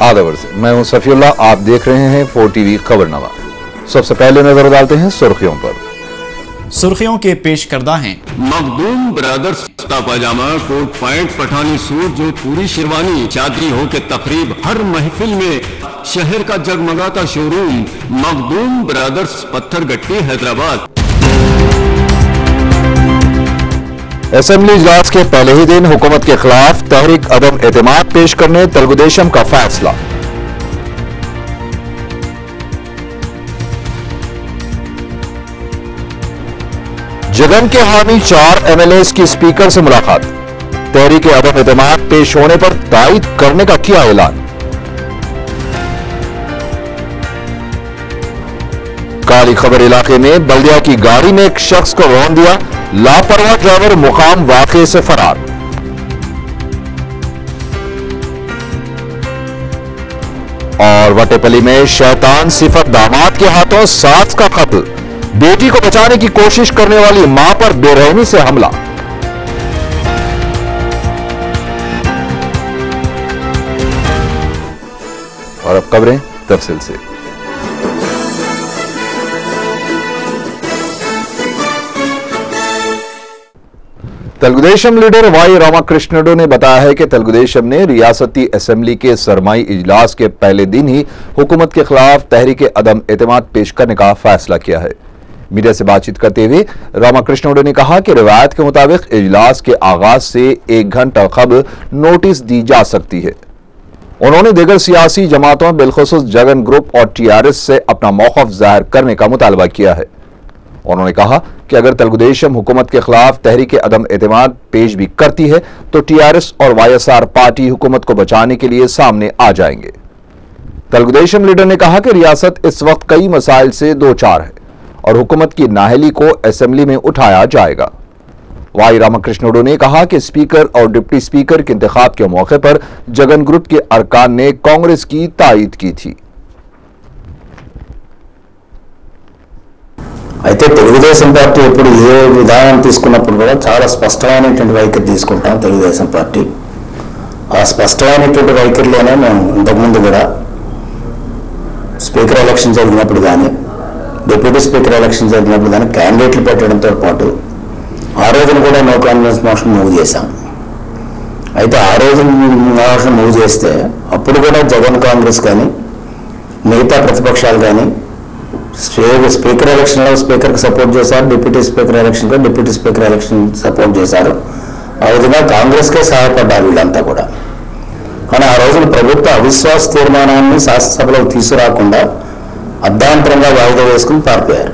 आदावर से मैं हूं सफीउल्लाह, आप देख रहे हैं 4 टीवी खबरनामा। सबसे पहले नजर डालते हैं सुर्खियों पर। सुर्खियों के पेश करदा हैं मखदूम ब्रदर्स का पाजामा, कोट पैंट, पठानी सूट, जो पूरी शेरवानी, चादरी हो के तकरीब, हर महफिल में शहर का जगमगाता showroom Makhdoom brothers, Pattharghatti, Hyderabad. Assembly इजलास के पहले ही दिन हुकूमत के खिलाफ तहरीक अदम एतमाद पेश करने तेलुगुदेशम का फैसला। जगन के हामी 4 एमएलएस की स्पीकर से मुलाकात, तहरीक अदम एतमाद पेश होने पर तायद करने का किया ऐलान। काली खबर इलाके में बल्दिया की गाड़ी ने एक शख्स को रौंद दिया, लापरवाह ड्राइवर मुकाम वाकई से फरार। और वटेपली में शैतान सिफत दामाद के हाथों सास का कत्ल, बेटी को बचाने की कोशिश करने वाली मां पर बेरहमी से हमला। और अब खबरें तफसील से। तेलुगुदेशम लीडर वाई रामाकृष्णडू ने बताया है कि तेलुगुदेशम ने रियासती असेंबली के सरमाई इजलास के पहले दिन ही हुकूमत के खिलाफ तहरीक अदम एतमाद पेश करने का फैसला किया है। मीडिया से बातचीत करते हुए रामाकृष्णडू ने कहा कि रिवायत के मुताबिक इजलास के आगाज से 1 घंटा कबल नोटिस दी जा सकती है। उन्होंने दीगर सियासी जमातों बिलखुसूस जगन ग्रुप और टीआरएस से अपना मौक़िफ़ जाहिर करने का मुतालबा किया है। उन्होंने कहा कि अगर तेलुगुदेशम हुकूमत के खिलाफ तहरीक अदम एतमाद पेश भी करती है तो टीआरएस और वाईएसआर पार्टी हुकूमत को बचाने के लिए सामने आ जाएंगे। तेलुगुदेशम लीडर ने कहा कि रियासत इस वक्त कई मसाइल से दो चार है और हुकूमत की नाअहली को असेंबली में उठाया जाएगा। वाई रामाकृष्णडू ने कहा कि स्पीकर और डिप्टी स्पीकर के इंतखाब के मौके पर जगन ग्रुप के अरकान ने कांग्रेस की तायद की थी। అయితే తెలుగుదేశం పార్టీ ఎప్పుడు ఏ విధానం తీసుకున్నప్పుడు కూడా చాలా స్పష్టమైనటువంటి వైఖరి తీసుకుంటాం తెలుగుదేశం పార్టీ। ఆ స్పష్టమైనటువంటి వైఖరిలోనే మేము ఇంతకుముందు కూడా స్పీకర్ ఎలక్షన్ జరిగినప్పుడు కానీ డిప్యూటీ స్పీకర్ ఎలక్షన్ జరిగినప్పుడు కానీ క్యాండిడేట్లు పెట్టడంతో పాటు ఆ రోజున కూడా నో కాన్ఫిడెన్స్ మోషన్ మూవ్ చేశాం। అయితే ఆ రోజు మోషన్ మూవ్ చేస్తే అప్పుడు కూడా జగన్ కాంగ్రెస్ కానీ మిగతా ప్రతిపక్షాలు కానీ స్పీకర్ ఎలక్షన్లో స్పీకర్కి సపోర్ట్ చేశారు, డిప్యూటీ స్పీకర్ ఎలక్షన్లో డిప్యూటీ స్పీకర్ ఎలక్షన్ సపోర్ట్ చేశారు। ఆ విధంగా కాంగ్రెస్కే సహాయపడ్డారు వీళ్ళంతా కూడా। కానీ ఆ రోజున ప్రభుత్వ అవిశ్వాస తీర్మానాన్ని శాసనసభలో తీసుకురాకుండా అర్ధాంతరంగా వాయిదా వేసుకుని పారిపోయారు।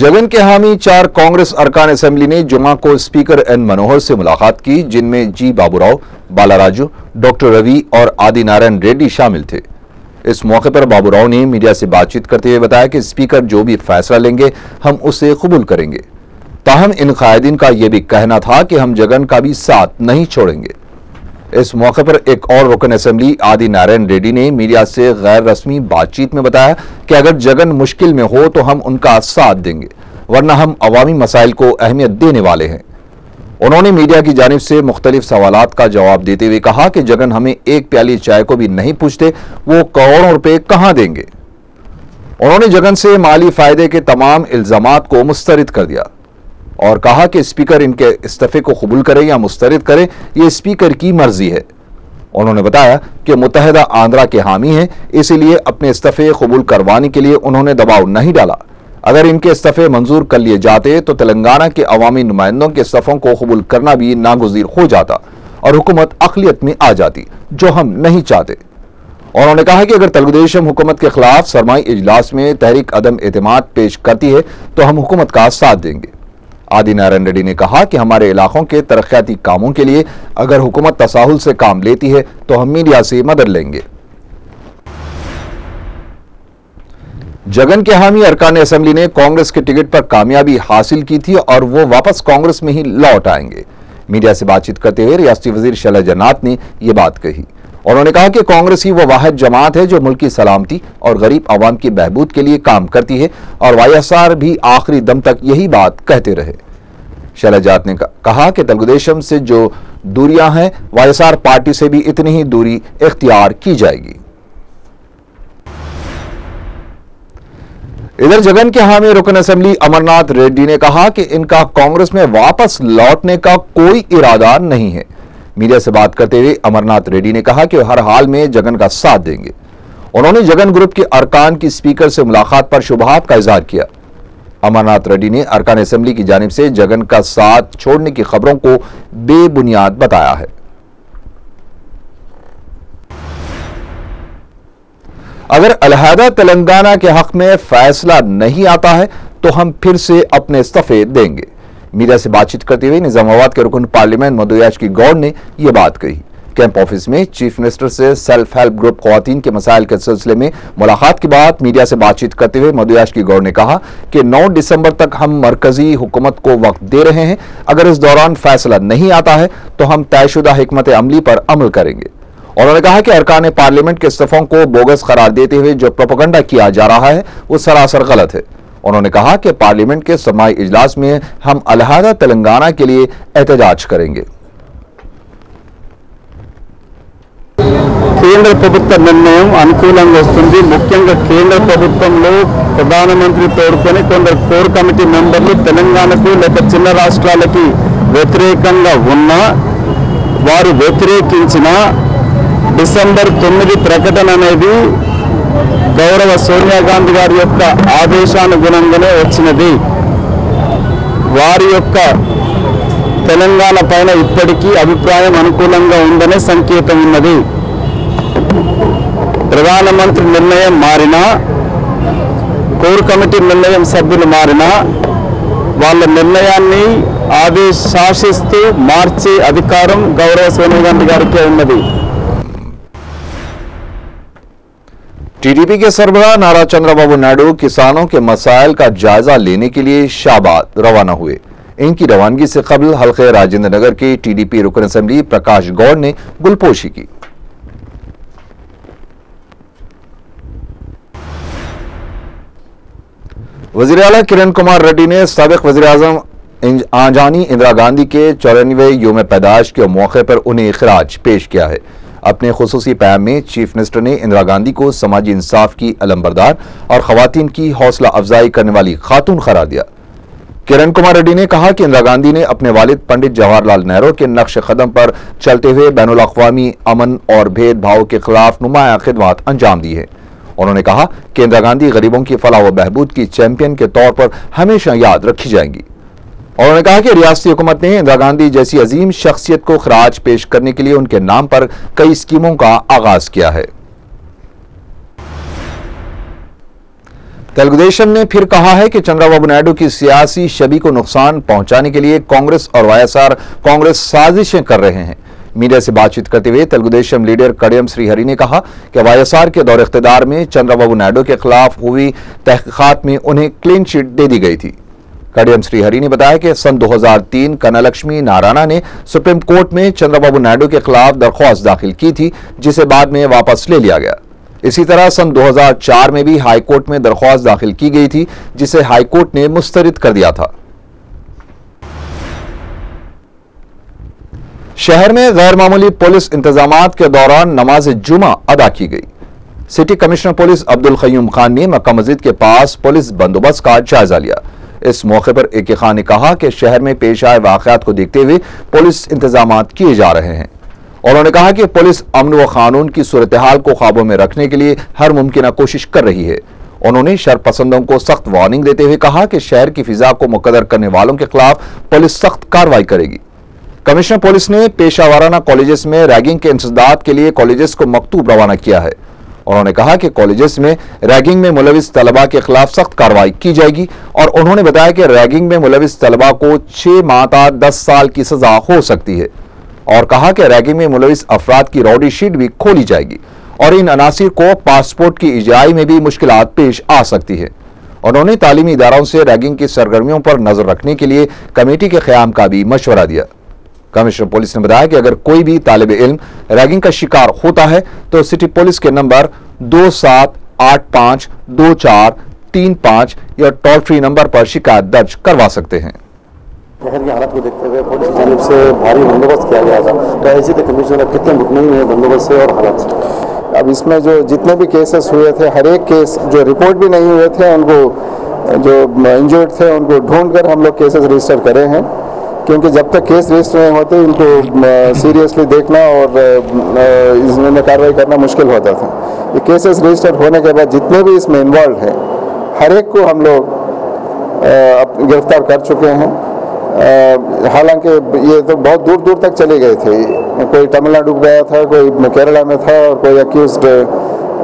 जगन के हामी 4 कांग्रेस अरकान असेंबली ने जुमा को स्पीकर एन मनोहर से मुलाकात की, जिनमें जी बाबूराव, बालाराजू, डॉक्टर रवि और आदि नारायण रेड्डी शामिल थे। इस मौके पर बाबूराव ने मीडिया से बातचीत करते हुए बताया कि स्पीकर जो भी फैसला लेंगे हम उसे कबूल करेंगे। ताहम इन कायदीन का यह भी कहना था कि हम जगन का भी साथ नहीं छोड़ेंगे। इस मौके पर एक और रुकन असेंबली आदि नारायण रेड्डी ने मीडिया से गैर रस्मी बातचीत में बताया कि अगर जगन मुश्किल में हो तो हम उनका साथ देंगे, वरना हम अवामी मसाइल को अहमियत देने वाले हैं। उन्होंने मीडिया की जानिब से मुख्तलिफ सवालात का जवाब देते हुए कहा कि जगन हमें एक प्याली चाय को भी नहीं पूछते, वो करोड़ों रुपए कहां देंगे। उन्होंने जगन से माली फायदे के तमाम इल्जामात को मुस्तरद कर दिया और कहा कि स्पीकर इनके इस्तीफे को कबूल करे या मुस्तरद करे, ये स्पीकर की मर्जी है। उन्होंने बताया कि मुत्तहिदा आंध्रा के हामी हैं, इसीलिए अपने इस्तीफे कबूल करवाने के लिए उन्होंने दबाव नहीं डाला। अगर इनके इस्तीफे मंजूर कर लिए जाते तो तेलंगाना के अवामी नुमाइंदों के इस्तीफों को कबूल करना भी नागुज़ीर हो जाता और हुकूमत अक़लियत में आ जाती, जो हम नहीं चाहते। उन्होंने कहा कि अगर तेलुगुदेशम हुकूमत के खिलाफ सरमाई इजलास में तहरीक अदम एतमाद पेश करती है तो हम हुकूमत का साथ देंगे। आदि नारायण रेड्डी ने कहा कि हमारे इलाकों के तरक्याती कामों के लिए अगर हुकूमत तसाहुल से काम लेती है तो हम मीडिया से मदद लेंगे। जगन के हामी अरकान असेंबली ने कांग्रेस के टिकट पर कामयाबी हासिल की थी और वो वापस कांग्रेस में ही लौट आएंगे। मीडिया से बातचीत करते हुए रियासती वजीर शैला जन्नात ने यह बात कही। उन्होंने कहा कि कांग्रेस ही वो वाहिद जमात है जो मुल्क की सलामती और गरीब आवाम की बहबूद के लिए काम करती है और वाईएसआर भी आखिरी दम तक यही बात कहते रहे। शैलजात ने कहा कि तेलुगुदेशम से जो दूरियां हैं वाईएसआर पार्टी से भी इतनी ही दूरी इख्तियार की जाएगी। इधर जगन के हामी रुकन असेंबली अमरनाथ रेड्डी ने कहा कि इनका कांग्रेस में वापस लौटने का कोई इरादा नहीं है। मीडिया से बात करते हुए अमरनाथ रेड्डी ने कहा कि हर हाल में जगन का साथ देंगे। उन्होंने जगन ग्रुप के अरकान की स्पीकर से मुलाकात पर शुभहात का इजहार किया। अमरनाथ रेड्डी ने अरकान असेंबली की जानिब से जगन का साथ छोड़ने की खबरों को बेबुनियाद बताया है। अगर अलहदा तेलंगाना के हक में फैसला नहीं आता है तो हम फिर से अपने इस्तीफे देंगे। मीडिया से बातचीत करते हुए निजामाबाद के रुकन पार्लियामेंट मधुयाज गौड़ ने यह बात कही। कैंप ऑफिस में चीफ मिनिस्टर से सेल्फ हेल्प ग्रुप खवातीन के मसाइल के सिलसिले में मुलाकात के बाद मीडिया से बातचीत करते हुए मधुयाज गौड़ ने कहा कि 9 दिसंबर तक हम मरकजी हुकूमत को वक्त दे रहे हैं। अगर इस दौरान फैसला नहीं आता है तो हम तयशुदा हिकमत अमली पर अमल करेंगे। उन्होंने कहा कि अरकान पार्लियामेंट के इस्तीफों को बोगस करार देते हुए जो प्रोपेगेंडा किया जा रहा है वो सरासर गलत है। उन्होंने कहा कि पार्लियामेंट के समाई इजलास में हम अलहदा तेलंगाना के लिए एहतजाज करेंगे। కేంద్ర ప్రభుత్వ నిర్ణయం అనుకూలంగా వస్తుంది। ముఖ్యంగా కేంద్ర ప్రభుత్వంలో ప్రధానమంత్రి తోడుకొని కొందరు కోర్ కమిటీ మెంబర్లు తెలంగాణకు లేక చిన్న రాష్ట్రాలకి వ్యతిరేకంగా ఉన్న వారు వ్యతిరేకించిన డిసెంబర్ 9 ప్రకటన అనేది గౌరవ సోనియా గాంధీ గారి యొక్క ఆదేశానుగుణంగానే వచ్చినది। వారి యొక్క తెలంగాణ పైన ఇప్పటికీ అభిప్రాయం అనుకూలంగా ఉందనే సంకేతం ఉన్నది। ప్రధానమంత్రి నిర్ణయం మారినా కోర్ కమిటీ నిర్ణయం సభ్యులు మారినా వాళ్ళ నిర్ణయాన్ని శాసిస్తూ మార్చే అధికారం గౌరవ సోనియా గాంధీ గారికే ఉన్నది। टीडीपी के सरबराह नारा चंद्रबाबू नायडू किसानों के मसाइल का जायजा लेने के लिए शाहबाद रवाना हुए। इनकी रवानगी से कबल हल्के राजेंद्र नगर के टीडीपी रुकन असेंबली प्रकाश गौड़ ने गुलपोशी की। वजीर आला किरण कुमार रेड्डी ने साबिक वजीर आजम आंजानी इंदिरा गांधी के 94वें योम पैदाइश के मौके पर उन्हें खराज पेश किया है। अपने खुसूसी पैगाम में चीफ मिनिस्टर ने इंदिरा गांधी को समाजी इंसाफ की अलंबरदार और खवातीन की हौसला अफजाई करने वाली खातून करार दिया। किरण कुमार रेड्डी ने कहा कि इंदिरा गांधी ने अपने वालिद पंडित जवाहरलाल नेहरू के नक्श कदम पर चलते हुए बैनुल अक़वामी अमन और भेदभाव के खिलाफ नुमाया खिदमत अंजाम दी है। उन्होंने कहा कि इंदिरा गांधी गरीबों की फलाह व बहबूद की चैंपियन के तौर पर हमेशा याद रखी जाएंगी। उन्होंने कहा कि रियासती हुकूमत ने इंदिरा गांधी जैसी अजीम शख्सियत को खराज पेश करने के लिए उनके नाम पर कई स्कीमों का आगाज किया है। तेलुगुदेशम ने फिर कहा है कि चंद्रबाबू नायडू की सियासी छवि को नुकसान पहुंचाने के लिए कांग्रेस और वाईएसआर कांग्रेस साजिशें कर रहे हैं। मीडिया से बातचीत करते हुए तेलुगुदेशम लीडर कड़ियम श्रीहरि ने कहा कि वाईएसआर के दौर इख्तिदार में चंद्रबाबू नायडू के खिलाफ हुई तहकीकात में उन्हें क्लीन चिट दे दी गई थी। कड़ियम श्रीहरि ने बताया कि सन 2003 कन्नालक्ष्मी नारायण ने सुप्रीम कोर्ट में चंद्रबाबू नायडू के खिलाफ दरख्वास्त दाखिल की थी, जिसे बाद में वापस ले लिया गया। इसी तरह सन 2004 में भी हाईकोर्ट में दरख्वास्त दाखिल की गई थी, जिसे हाईकोर्ट ने मुस्तरद कर दिया था। शहर में गैर मामूली पुलिस इंतजामात के दौरान नमाज जुमा अदा की गई। City commissioner police Abdul Qayyum Khan ने मक्का मस्जिद के पास पुलिस बंदोबस्त का जायजा लिया। इस मौके पर ए के खान ने कहा कि शहर में पेश आए वाक़यात को देखते हुए पुलिस इंतजामात किए जा रहे हैं। उन्होंने कहा कि पुलिस अमन व कानून की सूरत हाल को काबू में रखने के लिए हर मुमकिन कोशिश कर रही है। उन्होंने शरपसंदों को सख्त वार्निंग देते हुए कहा कि शहर की फिजा को मुकद्दर करने वालों के खिलाफ पुलिस सख्त कार्रवाई करेगी। कमिश्नर पुलिस ने पेशा वाराना कॉलेजेस में रैगिंग के इंसदाद के लिए कॉलेजेस को मकतूब रवाना किया है। उन्होंने कहा कि कॉलेजेस में रैगिंग में मुलविस तलबा के खिलाफ सख्त कार्रवाई की जाएगी और उन्होंने बताया कि रैगिंग में मुलविस तलबा को 6 माह तक 10 साल की सजा हो सकती है और कहा कि रैगिंग में मुलविस अफराद की रौडी शीट भी खोली जाएगी और इन अनासिर को पासपोर्ट की इजराई में भी मुश्किलात पेश आ सकती है। उन्होंने तालीमी इदारों से रैगिंग की सरगर्मियों पर नजर रखने के लिए कमेटी के क़याम का भी मशवरा दिया। कमिश्नर पुलिस ने बताया कि अगर कोई भी तालिब इल्म रैगिंग का शिकार होता है तो सिटी पुलिस के नंबर 27852435 या टोल फ्री नंबर पर शिकायत दर्ज करवा सकते हैं। शहर की हालत को देखते हुए पुलिस की जानिब से भारी बंदोबस्त किया गया था, तो ऐसे तो कमिश्नर कितने मुतमईन है बंदोबस्त से और हालात से? अब इसमें जो जितने भी केसेस हुए थे, हर एक केस जो रिपोर्ट भी नहीं हुए थे उनको, जो इंजर्ड थे उनको ढूंढ कर हम लोग केसेस रजिस्टर करे हैं, क्योंकि जब तक केस रजिस्टर नहीं होते इनको सीरियसली देखना और इसमें कार्रवाई करना मुश्किल होता था। ये केसेस रजिस्टर होने के बाद जितने भी इसमें इन्वॉल्व हैं हर एक को हम लोग गिरफ्तार कर चुके हैं। हालांकि ये तो बहुत दूर दूर तक चले गए थे, कोई तमिलनाडु गया था, कोई केरला में था और कोई अक्यूज्ड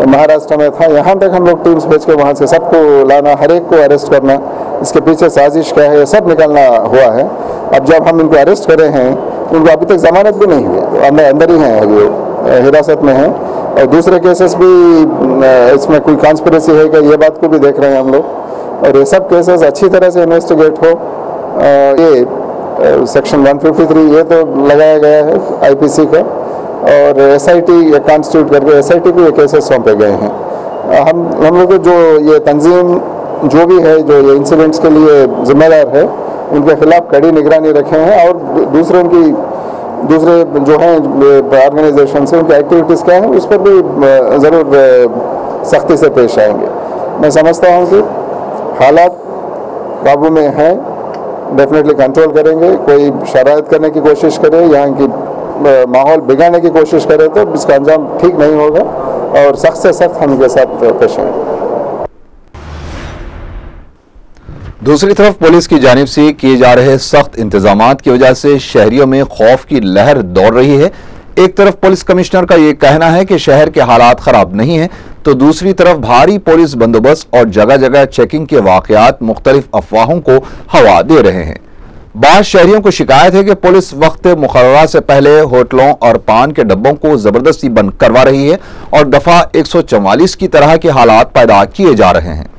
महाराष्ट्र में था। यहाँ तक हम लोग टीम्स भेज के वहाँ से सबको लाना, हर एक को अरेस्ट करना, इसके पीछे साजिश क्या है ये सब निकलना हुआ है। अब जब हम इनको अरेस्ट करे हैं, उनको अभी तक जमानत भी नहीं हुई, तो अंदर ही हैं, अभी हिरासत में हैं। और दूसरे केसेस भी इसमें कोई कॉन्स्पिरेसी है क्या, ये बात को भी देख रहे हैं हम लोग। और ये सब केसेस अच्छी तरह से इन्वेस्टिगेट हो, ये सेक्शन 153 ये तो लगाया गया है IPC का, और SIT कॉन्स्टिट्यूट करके SIT को ये केसेस सौंपे गए हैं। हम लोग जो ये तंजीम जो भी है जो ये इंसिडेंट्स के लिए जिम्मेदार है उनके खिलाफ कड़ी निगरानी रखे हैं, और दूसरे जो हैं ऑर्गेनाइजेशन से उनकी एक्टिविटीज़ क्या हैं उस पर भी ज़रूर सख्ती से पेश आएंगे। मैं समझता हूँ कि हालात काबू में हैं, डेफिनेटली कंट्रोल करेंगे। कोई शरारत करने की कोशिश करे, यहाँ की माहौल बिगाड़ने की कोशिश करे तो इसका अंजाम ठीक नहीं होगा, और सख्त से सख्त हम इनके साथ पेश आएंगे। दूसरी तरफ पुलिस की जानिब से किए जा रहे सख्त इंतजामात की वजह से शहरियों में खौफ की लहर दौड़ रही है। एक तरफ पुलिस कमिश्नर का यह कहना है कि शहर के हालात खराब नहीं है, तो दूसरी तरफ भारी पुलिस बंदोबस्त और जगह जगह चेकिंग के वाकयात मुख्तलिफ अफवाहों को हवा दे रहे हैं। बाज़ शहरियों को शिकायत है कि पुलिस वक्त मुकर्ररा से पहले होटलों और पान के डब्बों को जबरदस्ती बंद करवा रही है और दफा 144 की तरह के हालात पैदा किए जा रहे हैं।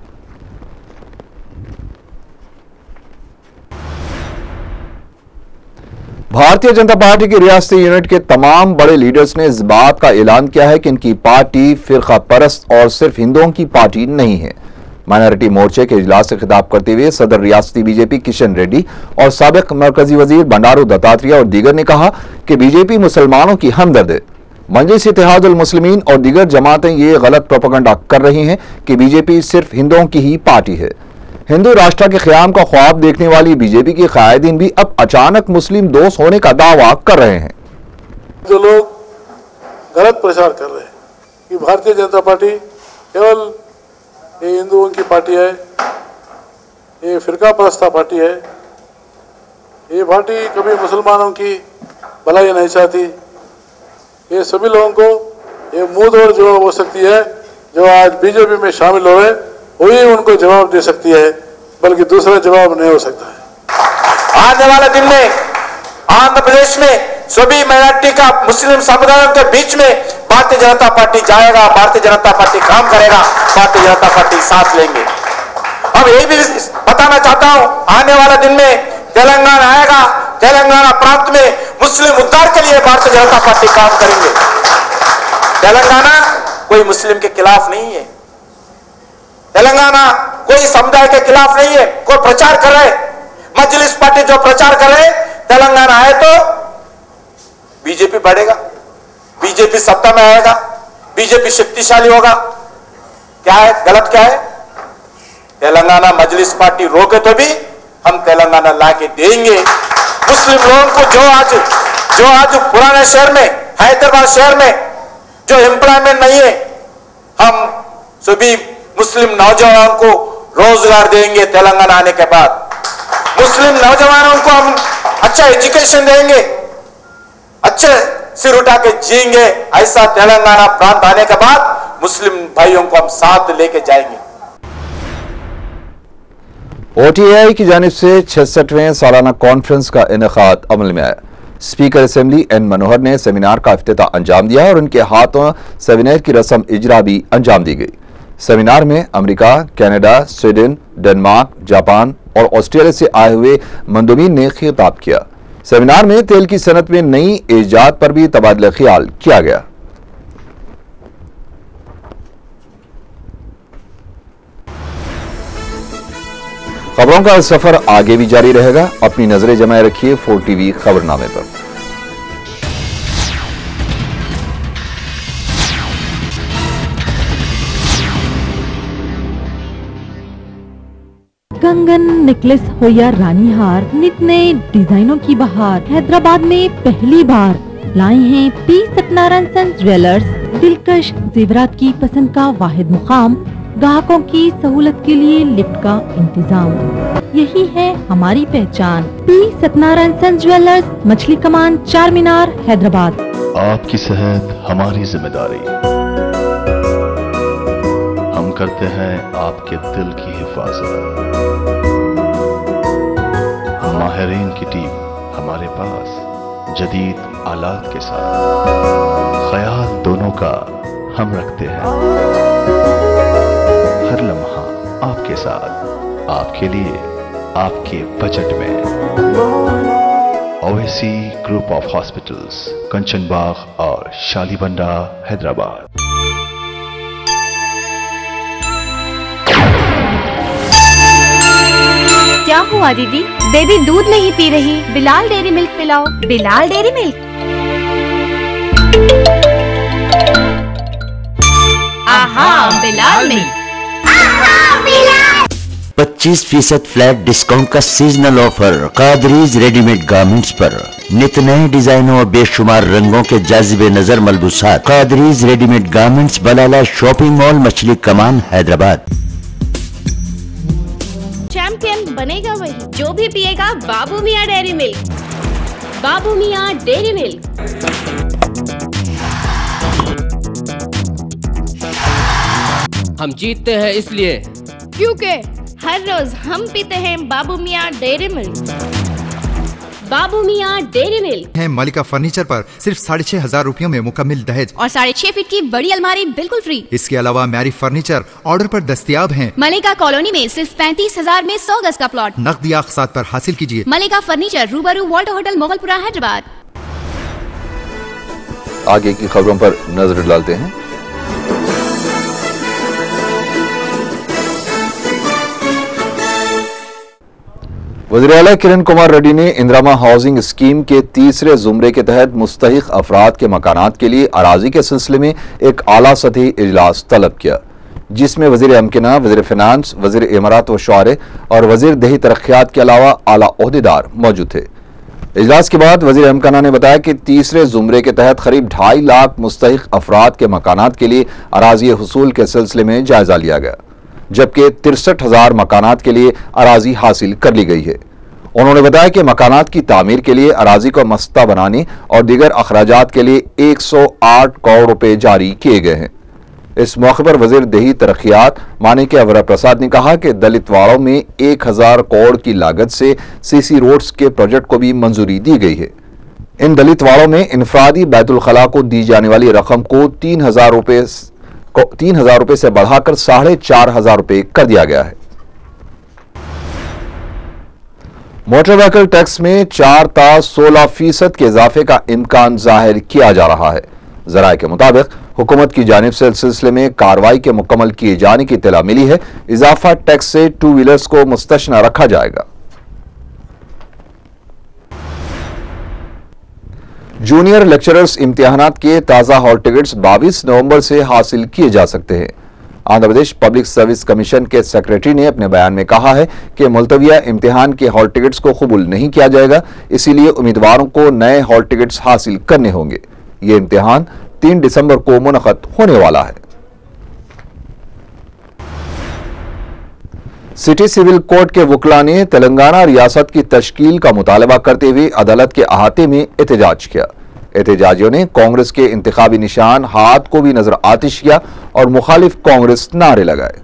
भारतीय जनता पार्टी की रियासती यूनिट के तमाम बड़े लीडर्स ने इस बात का ऐलान किया है कि इनकी पार्टी फिरका परस्त और सिर्फ हिंदुओं की पार्टी नहीं है। माइनॉरिटी मोर्चे के इजलास से खिताब करते हुए सदर रियासती बीजेपी किशन रेड्डी और साबिक मरकजी वजीर बंडारू दत्तात्रेय और दीगर ने कहा कि बीजेपी मुसलमानों की हमदर्द है। मजलिस इत्तेहादुल मुस्लिमीन और दीगर जमातें ये गलत प्रोपेगेंडा कर रही हैं कि बीजेपी सिर्फ हिंदुओं की ही पार्टी है। हिंदू राष्ट्र के क़याम का ख्वाब देखने वाली बीजेपी के कायदीन भी अब अचानक मुस्लिम दोस्त होने का दावा कर रहे हैं। जो लोग गलत प्रचार कर रहे हैं कि भारतीय जनता पार्टी केवल ये हिंदुओं की पार्टी है, ये फिरका परस्ता पार्टी है, ये पार्टी कभी मुसलमानों की भलाई नहीं चाहती, ये सभी लोगों को ये मुंह तोड़ जवाब हो सकती है। जो आज बीजेपी में शामिल हो रहे वही उनको जवाब दे सकती है, बल्कि दूसरा जवाब नहीं हो सकता है। आने वाले दिन में आंध्र प्रदेश में सभी माइनॉरिटी का मुस्लिम समुदायों के बीच में भारतीय जनता पार्टी जाएगा, भारतीय जनता पार्टी काम करेगा, भारतीय जनता पार्टी साथ लेंगे। अब ये भी बताना चाहता हूं, आने वाले दिन में तेलंगाना आएगा, तेलंगाना प्रांत में मुस्लिम उद्धार के लिए भारतीय जनता पार्टी काम करेंगे। तेलंगाना कोई मुस्लिम के खिलाफ नहीं है, तेलंगाना कोई समुदाय के खिलाफ नहीं है। कोई प्रचार कर रहे, मजलिस पार्टी जो प्रचार कर रहे, तेलंगाना आए तो बीजेपी बढ़ेगा, बीजेपी सत्ता में आएगा, बीजेपी शक्तिशाली होगा। क्या है गलत, क्या है? तेलंगाना मजलिस पार्टी रोके तो भी हम तेलंगाना लाके देंगे। मुस्लिम लोगों को जो आज पुराने शहर में, हैदराबाद शहर में जो एम्प्लॉयमेंट नहीं है, हम सभी मुस्लिम नौजवानों को रोजगार देंगे। तेलंगाना आने के बाद मुस्लिम नौजवानों को हम अच्छा एजुकेशन देंगे, अच्छे सिर उठा के जिएंगे। ऐसा तेलंगाना प्रांत आने के बाद मुस्लिम भाइयों को हम साथ लेके जाएंगे। OTAI की जानिब से 66वें सालाना कॉन्फ्रेंस का इनेकाद अमल में आया। स्पीकर असेंबली N मनोहर ने सेमिनार का इफ्तिताह अंजाम दिया और उनके हाथों सेमिनार की रस्म इजरा भी अंजाम दी गई। सेमिनार में America, Canada, Sweden, Denmark, Japan और ऑस्ट्रेलिया से आए हुए मंदुबीन ने खिताब किया। सेमिनार में तेल की सनत में नई ईजाद पर भी तबादला ख्याल किया गया। खबरों का सफर आगे भी जारी रहेगा। अपनी नजरें जमाए रखिए 4 TV खबरनामे पर। कंगन, नेकलेस हो या रानी हार, नित नए डिजाइनों की बहार हैदराबाद में पहली बार लाए हैं पी सत्यनारायण सन्स ज्वेलर्स। दिलकश जेवरात की पसंद का वाहिद मुकाम, ग्राहकों की सहूलत के लिए लिफ्ट का इंतजाम, यही है हमारी पहचान। पी सत्यनारायण सन्स ज्वेलर्स, मछली कमान, चार मीनार, हैदराबाद। आपकी सेहत हमारी जिम्मेदारी, हम करते हैं आपके दिल की हिफाजत। माहिरीन की टीम हमारे पास जदीद आलात के साथ, ख्याल दोनों का हम रखते हैं। हर लम्हा आपके साथ, आपके लिए, आपके बजट में। ओवैसी ग्रुप ऑफ हॉस्पिटल्स, कंचन बाग और शालीबंडा, हैदराबाद। क्या हुआ दीदी? बेबी दूध नहीं पी रही। बिलाल डेयरी मिल्क पिलाओ। Bilal dairy milk. आहा बिलाल मिल्क। 25% फ्लैट डिस्काउंट का सीजनल ऑफर कादरीज रेडीमेड गारमेंट्स पर। नित नए डिजाइनों और बेशुमार रंगों के जाजिबे नजर मलबूसात। Qadris readymade garments, Balala shopping mall, Machli Kaman, Hyderabad. Champion बनेगा वही जो भी पिएगा बाबू मियाँ डेयरी मिल्क। बाबू मियाँ डेयरी मिल्क। हम जीतते हैं इसलिए क्योंकि हर रोज हम पीते हैं बाबू मियाँ डेयरी मिल्क। बाबू मियाँ डेयरी मिल्क है। मलिका फर्नीचर पर सिर्फ 6,500 रुपयों में मुकम्मल दहेज और 6.5 फीट की बड़ी अलमारी बिल्कुल फ्री। इसके अलावा मैरी फर्नीचर ऑर्डर पर दस्तयाब हैं। मलिका कॉलोनी में सिर्फ 35,000 में 100 गज का प्लॉट। नकदी अक़सात पर हासिल कीजिए। मलिका फर्नीचर, रूबरू वॉल्टर होटल, मोगलपुरा, हैदराबाद। आगे की खबरों पर नजर डालते हैं। वज़ीर-ए-आला किरण कुमार रेड्डी ने इंदिरा हाउसिंग स्कीम के तीसरे जुमरे के तहत मुस्तहिक अफराद के मकानात के लिए अराजी के सिलसिले में एक आला सतही इजलास तलब किया, जिसमें वज़ीर अमकिना, वज़ीर फिनांस, वज़ीर इमारात व शुआरे और वज़ीर दही तरक्यात के अलावा आला ओहदेदार मौजूद थे। इजलास के बाद वज़ीर अमकिना ने बताया कि तीसरे जुमरे के तहत करीब 2.5 लाख मुस्तहिक अफराद के मकानात के लिए अराजी हुसूल के सिलसिले में जायजा लिया गया, जबकि 63,000 मकानात के लिए अराजी हासिल कर ली गई है। उन्होंने बताया कि मकानात की तामीर के लिए अराजी को मस्ता बनाने और दीगर अखराजात के लिए 108 करोड़ रुपए जारी किए गए हैं। इस मौके पर वजीर दही तरक्यात मानिक अवरा प्रसाद ने कहा कि दलित वाड़ों में 1000 करोड़ की लागत से सीसी रोड्स के प्रोजेक्ट को भी मंजूरी दी गई है। इन दलित वाड़ों में इनफरादी बैतुल खला को दी जाने वाली रकम को 3,000 रुपए से बढ़ाकर 4,500 रुपए कर दिया गया है। मोटर व्हीकल टैक्स में 4 ता 16% के इजाफे का इम्कान जाहिर किया जा रहा है। जराये के मुताबिक हुकूमत की जानिब से इस सिलसिले में कार्रवाई के मुकम्मल किए जाने की इत्तला मिली है। इजाफा टैक्स से 2 व्हीलर्स को मुस्तशना रखा जाएगा। जूनियर लेक्चरर्स इम्तिहानात के ताज़ा हॉल टिकट्स 22 नवंबर से हासिल किए जा सकते हैं। Andhra Pradesh public service commission के सेक्रेटरी ने अपने बयान में कहा है कि मुलतविया इम्तिहान के हॉल टिकट्स को कबूल नहीं किया जाएगा, इसीलिए उम्मीदवारों को नए हॉल टिकट्स हासिल करने होंगे। ये इम्तिहान 3 दिसंबर को मुनक़द होने वाला है। सिटी सिविल कोर्ट के वकला ने तेलंगाना रियासत की तश्कील का मुतालबा करते हुए अदालत के अहाते में एहतजाज किया। एहतजाजियों ने कांग्रेस के इंतखाबी निशान हाथ को भी नजर आतिश किया और मुखालिफ कांग्रेस नारे लगाए।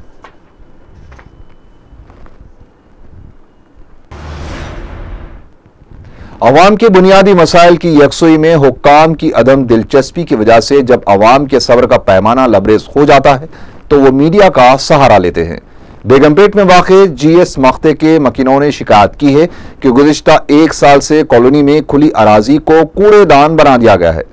अवाम के बुनियादी मसाइल की यकसुई में हुक्काम की अदम दिलचस्पी की वजह से जब अवाम के सब्र का पैमाना लबरेज हो जाता है तो वो मीडिया का सहारा लेते हैं। बेगमपेट में वाक़े जीएस मख्ते के मकीनों ने शिकायत की है कि गुज़िश्ता 1 साल से कॉलोनी में खुली अराजी को कूड़ेदान बना दिया गया है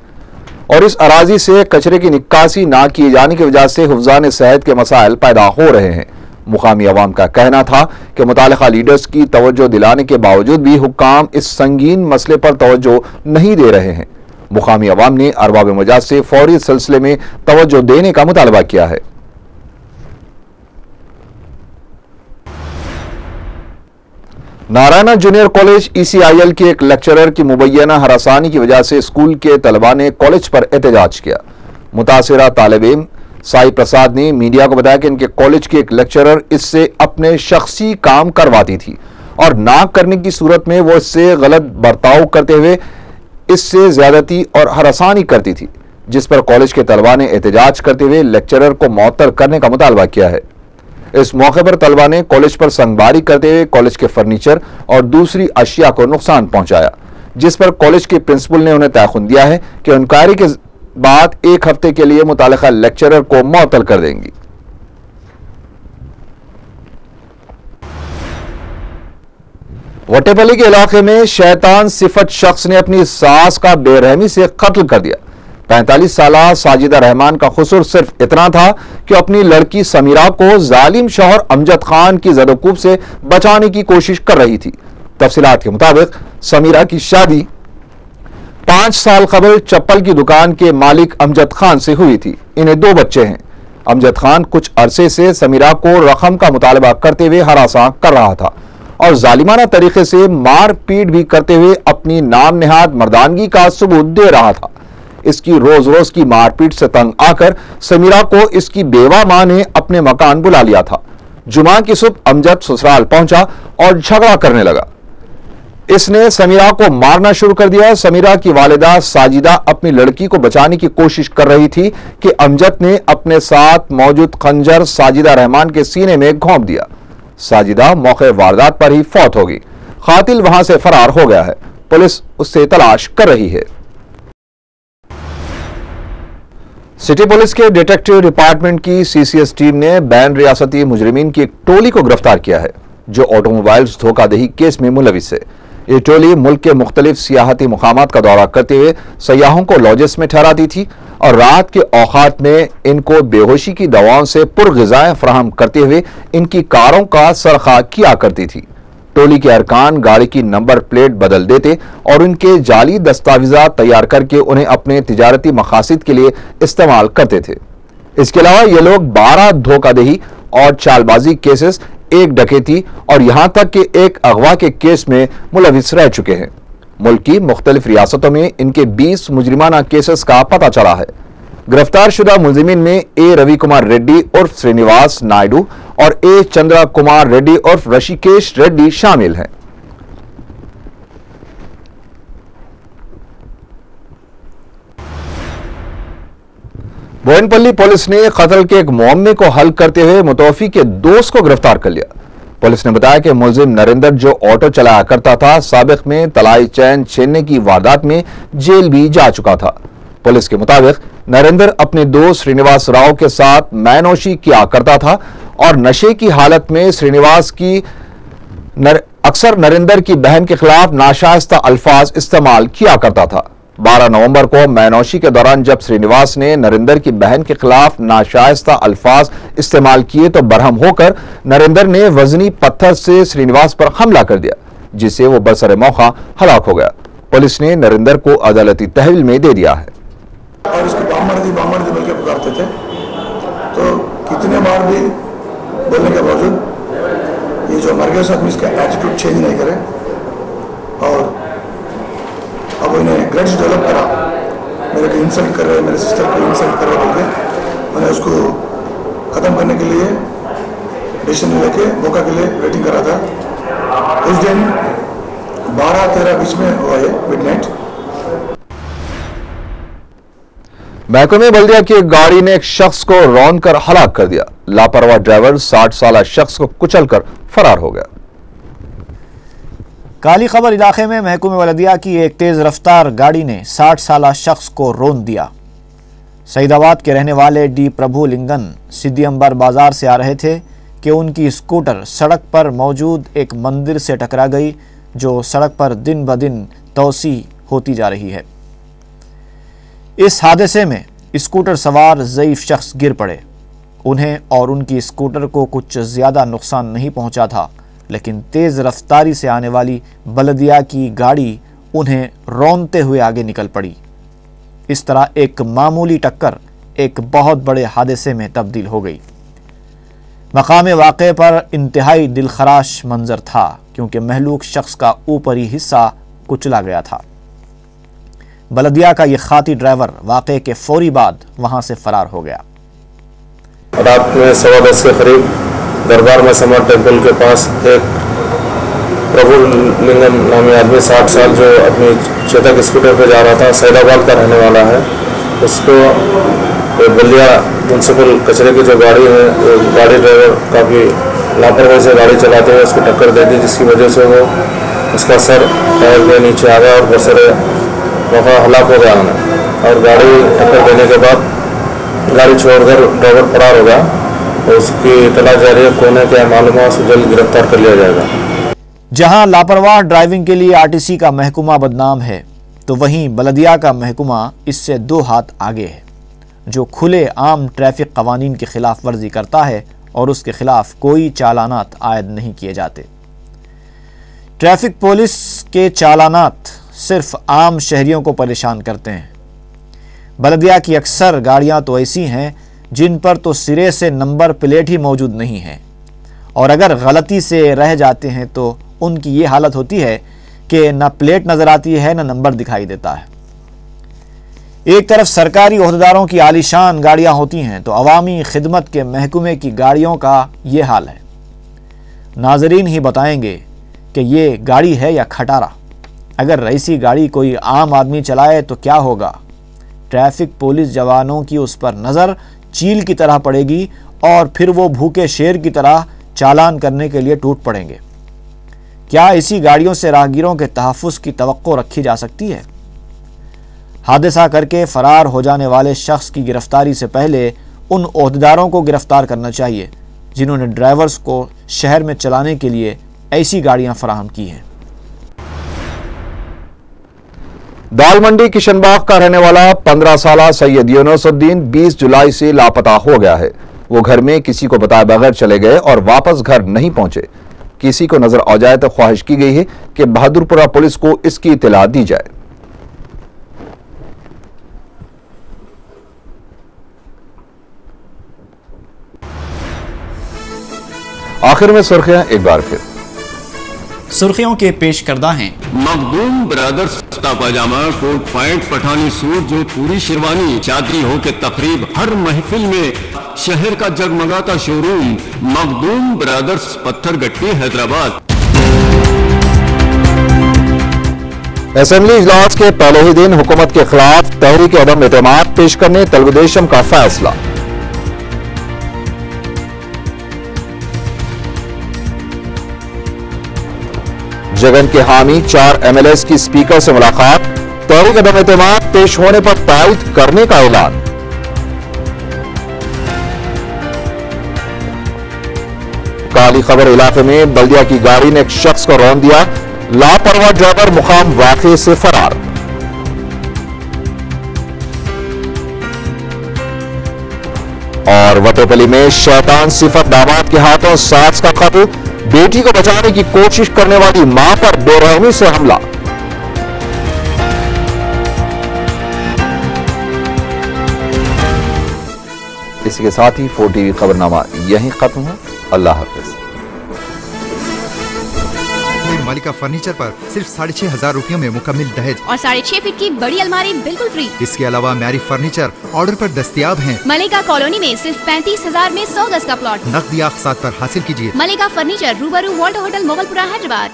और इस अराजी से कचरे की निकासी ना किए जाने की वजह से हुफ्ज़ान सेहत के मसाइल पैदा हो रहे हैं। मुकामी अवाम का कहना था कि मुतालिका लीडर्स की तवज्जो दिलाने के बावजूद भी हुक्काम इस संगीन मसले पर तवज्जो नहीं दे रहे हैं। मुकामी अवाम ने अरबाब मजाज से फौरी सिलसिले में तवज्जो देने का मुतालबा किया है। नारायणा जूनियर कॉलेज ECIL के एक लेक्चरर की मुबैना हरासानी की वजह से स्कूल के तलबा ने कॉलेज पर एहतजाज किया। मुतासिरा तालिब इल्म साई प्रसाद ने मीडिया को बताया कि इनके कॉलेज के एक लेक्चरर इससे अपने शख्सी काम करवाती थी और ना करने की सूरत में वो इससे गलत बर्ताव करते हुए इससे ज्यादती और हरासानी करती थी, जिस पर कॉलेज के तलबा ने एहतजाज करते हुए लेक्चरर को मुअत्तल करने का मुतालबा किया है। इस मौके पर तलबा ने कॉलेज पर संगबारी करते हुए कॉलेज के फर्नीचर और दूसरी अशिया को नुकसान पहुंचाया, जिस पर कॉलेज के प्रिंसिपल ने उन्हें तयखुन दिया है कि इंक्वायरी के बाद 1 हफ्ते के लिए मुतालिका लेक्चरर को मुअत्तल कर देंगी। वटेपल्ली के इलाके में शैतान सिफत शख्स ने अपनी सास का बेरहमी से कत्ल कर दिया। 45 साला साजिदा रहमान का कसूर सिर्फ इतना था कि अपनी लड़की समीरा को जालिम शौहर अमजद खान की ज़द-ओ-कूब से बचाने की कोशिश कर रही थी। तफसीलात के मुताबिक समीरा की शादी 5 साल कबल चप्पल की दुकान के मालिक अमजद खान से हुई थी। इन्हें 2 बच्चे हैं। अमजद खान कुछ अरसे से समीरा को रकम का मुतालबा करते हुए हरासा कर रहा था और जालिमाना तरीके से मार पीट भी करते हुए अपनी नाम नेहाद मर्दानगी का सबूत दे रहा था। इसकी रोज रोज की मारपीट से तंग आकर समीरा को इसकी बेवा मां ने अपने मकान बुला लिया था। जुमा की सुबह अमजद ससुराल पहुंचा और झगड़ा करने लगा। इसने समीरा को मारना शुरू कर दिया। समीरा की वालिदा साजिदा अपनी लड़की को बचाने की कोशिश कर रही थी कि अमजद ने अपने साथ मौजूद खंजर साजिदा रहमान के सीने में घोंप दिया। साजिदा मौके वारदात पर ही फौत हो गई। कातिल वहां से फरार हो गया है। पुलिस उससे तलाश कर रही है। सिटी पुलिस के डिटेक्टिव डिपार्टमेंट की CCS टीम ने बैन रियासती मुजरिमीन की एक टोली को गिरफ्तार किया है, जो ऑटोमोबाइल्स धोखाधही केस में मुलविस है। ये टोली मुल्क के मुख्तलिफ सियाहती मुकामात का दौरा करते हुए सयाहों को लॉजेस में ठहराती थी और रात के औकात में इनको बेहोशी की दवाओं से पुरग़िज़ाएं फराहम करते हुए इनकी कारों का सरखा किया करती थी। टोली के अरकान गाड़ी की नंबर प्लेट बदल देते और उनके जाली दस्तावेज़ात तैयार करके उन्हें अपने तिजारती मकासद के लिए इस्तेमाल करते थे। इसके अलावा ये लोग 12 धोखाधही और चालबाजी केसेस, 1 डकैती और यहां तक कि 1 अगवा के केस में मुलविस रह चुके हैं। मुल्क की मुख्तलिफ रियासतों में इनके 20 मुजरिमाना केसेस का पता चला है। गिरफ्तार शुदा मुलजिमीन में A रवि कुमार रेड्डी उर्फ श्रीनिवास नायडू और A चंद्रा कुमार रेड्डी उर्फ ऋषिकेश रेड्डी शामिल हैं। बोयनपल्ली पुलिस ने कत्ल के एक मुअम्मे को हल करते हुए मुतवफ़ी के दोस्त को गिरफ्तार कर लिया। पुलिस ने बताया कि मुलजिम नरेंद्र, जो ऑटो चलाया करता था, साबिक में तलाई चैन छीनने की वारदात में जेल भी जा चुका था। पुलिस के मुताबिक नरेंद्र अपने दोस्त श्रीनिवास राव के साथ मैनोशी किया करता था और नशे की हालत में श्रीनिवास की अक्सर नरेंद्र की बहन के खिलाफ नाशाइस्ता अल्फाज इस्तेमाल किया करता था। 12 नवंबर को मैनोशी के दौरान जब श्रीनिवास ने नरेंद्र की बहन के खिलाफ नाशाइस्ता अल्फाज इस्तेमाल किए तो बरहम होकर नरेंद्र ने वजनी पत्थर से श्रीनिवास पर हमला कर दिया, जिससे वो बरसरे मौका हलाक हो गया। पुलिस ने नरेंद्र को अदालती तहवील में दे दिया है। और इसको बामर्दी बोल के पुकारते थे, तो कितने बार भी बोलने के बावजूद ये जो मर गए आदमी इसका एटीट्यूड चेंज नहीं करे और अब इन्हें ग्रड्ज डेवलप करा, मेरे को इंसल्ट कर रहे, मेरे सिस्टर को इंसल्ट कर रहे बोल के मैंने उसको ख़त्म करने के लिए डिसीजन लेके मौका के लिए वेटिंग करा था। उस दिन 12-13 बीच में हुआ है मिडनाइट। महकमे बल्दिया की एक गाड़ी ने एक शख्स को रौंद कर हलाक कर दिया। लापरवाह ड्राइवर 60 साला शख्स को कुचलकर फरार हो गया। काली खबर इलाके में महकमे बल्दिया की एक तेज रफ्तार गाड़ी ने 60 साला शख्स को रौंद दिया। सईदाबाद के रहने वाले डी प्रभु लिंगन सिद्दी अंबर बाजार से आ रहे थे कि उनकी स्कूटर सड़क पर मौजूद एक मंदिर से टकरा गई, जो सड़क पर दिन ब दिन तोसी होती जा रही है। इस हादसे में स्कूटर सवार ज़ईफ शख्स गिर पड़े। उन्हें और उनकी स्कूटर को कुछ ज़्यादा नुकसान नहीं पहुंचा था, लेकिन तेज़ रफ्तारी से आने वाली बलदिया की गाड़ी उन्हें रौंदते हुए आगे निकल पड़ी। इस तरह एक मामूली टक्कर एक बहुत बड़े हादसे में तब्दील हो गई। मकाम वाक़े पर इंतहाई दिलखराश मंजर था, क्योंकि महलूक शख्स का ऊपरी हिस्सा कुचला गया था। बलदिया का यह खाती ड्राइवर वाक़े के फौरी बाद वहां से फरार हो गया। रात में 10:15 के करीब दरबार में समा टेम्पल के पास एक प्रभु लिंगम नामी आदमी 60 साल जो अपनी चेतक स्कूटर पर जा रहा था, सैदाबाद का रहने वाला है, उसको बलिया म्यूनसिपल कचरे की जो गाड़ी है, वो गाड़ी ड्राइवर काफ़ी लापरवाही से गाड़ी चलाते हुए उसको टक्कर दे दी, जिसकी वजह से वो उसका सर टायर के नीचे आ गया और बसरे मौका हलाक हो गया और गाड़ी टक्कर देने के बाद गाड़ी छोड़कर ड्राइवर फरार हो गया। और उसकी तलाश जारी है, कौन है क्या मालूम है, उसे जल्द गिरफ्तार कर लिया जाएगा। जहां लापरवाह ड्राइविंग के लिए आरटीसी का महकमा बदनाम है, तो वहीं बलदिया का महकमा इससे 2 हाथ आगे है, जो खुले आम ट्रैफिक कवानीन की खिलाफ वर्जी करता है और उसके खिलाफ कोई चालानात आयद नहीं किए जाते। ट्रैफिक पुलिस के चालानात सिर्फ आम शहरियों को परेशान करते हैं। बलदिया की अक्सर गाड़ियां तो ऐसी हैं जिन पर तो सिरे से नंबर प्लेट ही मौजूद नहीं है, और अगर गलती से रह जाते हैं तो उनकी ये हालत होती है कि न प्लेट नज़र आती है न नंबर दिखाई देता है। एक तरफ सरकारी ओहदेदारों की आलीशान गाड़ियां होती हैं, तो अवामी खिदमत के महकमे की गाड़ियों का ये हाल है। नाजरीन ही बताएंगे कि ये गाड़ी है या खटारा। अगर ऐसी गाड़ी कोई आम आदमी चलाए तो क्या होगा? ट्रैफिक पुलिस जवानों की उस पर नज़र चील की तरह पड़ेगी और फिर वो भूखे शेर की तरह चालान करने के लिए टूट पड़ेंगे। क्या ऐसी गाड़ियों से राहगीरों के तहफ़्फ़ुज़ की तवक्को रखी जा सकती है? हादसा करके फरार हो जाने वाले शख्स की गिरफ्तारी से पहले उन ओहदेदारों को गिरफ्तार करना चाहिए जिन्होंने ड्राइवर्स को शहर में चलाने के लिए ऐसी गाड़ियां फराहम की हैं। दाल मंडी किशनबाग का रहने वाला 15 साला सैयद यूनुसुद्दीन 20 जुलाई से लापता हो गया है। वो घर में किसी को बताए बगैर चले गए और वापस घर नहीं पहुंचे। किसी को नजर आ जाए तो ख्वाहिश की गई है कि बहादुरपुरा पुलिस को इसकी इत्तला दी जाए। आखिर में सुर्खियां एक बार फिर। सुर्खियों के पेश करदा हैं। मखदूम ब्रदर्स कुर्ता पाजामा, कोट पैंट, पठानी सूट, जो पूरी शेरवानी, चादरी हो के तकरीब, हर महफिल में शहर का जगमगाता showroom Makhdoom brothers, Pattharghatti, Hyderabad. Assembly इजलास के पहले ही दिन हुकूमत के खिलाफ तहरीक अदम एतमाद पेश करने तेलुगुदेशम का फैसला। जगन के हामी 4 एमएलएस की स्पीकर से मुलाकात, तहरीक अदम एतमाद पेश होने पर तायद करने का ऐलान। काली खबर इलाके में बल्दिया की गाड़ी ने एक शख्स को रौंद दिया, लापरवाह ड्राइवर मुकाम वाक़े से फरार। और वटोपली में शैतान सिफत दामाद के हाथों सास का कत्ल, बेटी को बचाने की कोशिश करने वाली मां पर बेरहमी से हमला। इसी के साथ ही 4TV खबरनामा यहीं खत्म हुआ। अल्लाह हाफिज। मालिका फर्नीचर पर सिर्फ 6,500 रुपयों में मुकम्मल दहेज और 6.5 फीट की बड़ी अलमारी बिल्कुल फ्री। इसके अलावा म्यारी फर्नीचर ऑर्डर पर दस्तयाब हैं। मलिका कॉलोनी में सिर्फ 35,000 में 100 गज का प्लॉट। नकदी अक़सात पर हासिल कीजिए। मलिका फर्नीचर, रूबरू वॉल्टर होटल, मोगलपुरा, हैदराबाद।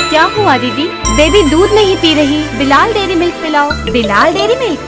क्या हुआ दीदी? बेबी दूध नहीं पी रही। बिलाल डेयरी मिल्क पिलाओ। Bilal dairy milk.